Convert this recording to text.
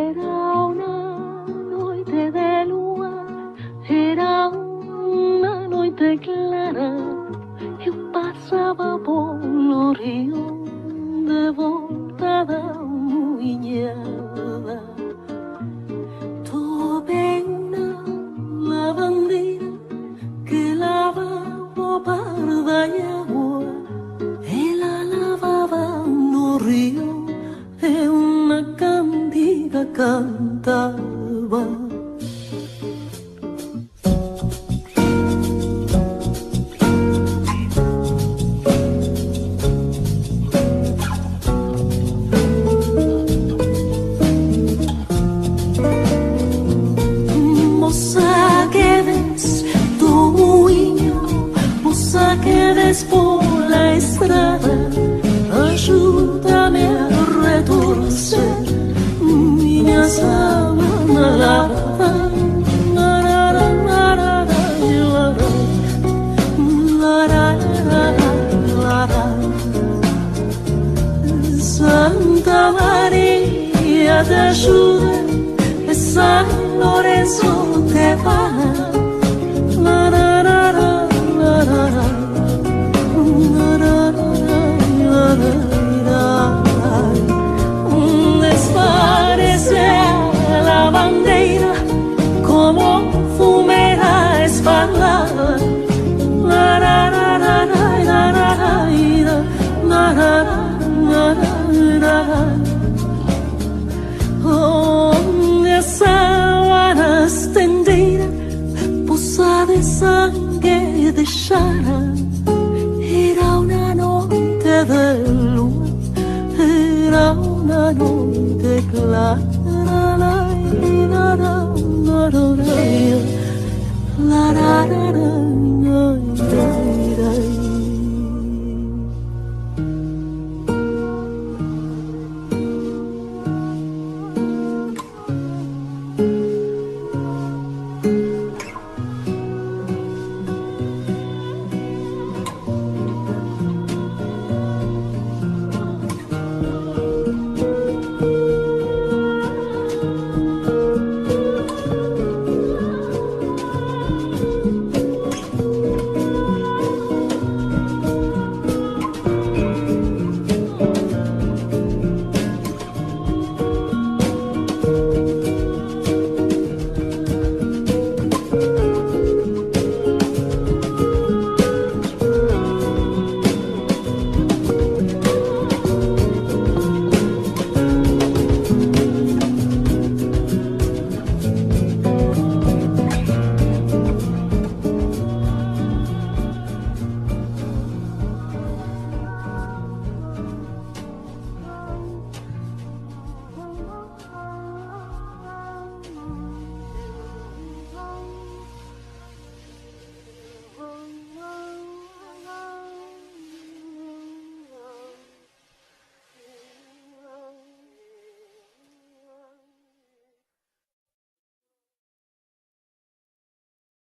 Era una noite de lua, era una noite clara. Eu passava polo rio de volta da moinhada. Topei na lavandeira que lavava o par da água. Ela lavava no rio e uma cantiga cantava. Moça que ves do moinho, moça que ves por la estrada, ajuda-me a retorcer minha sábana lavada. Santa Maria te ajuda, e San Lorenzo te para. Desparece la bandeira como fumera espalada. Onde a sábana estendida, poça de sangue deixara. Era uma noite de lua, era uma noite clara. La la la la la la.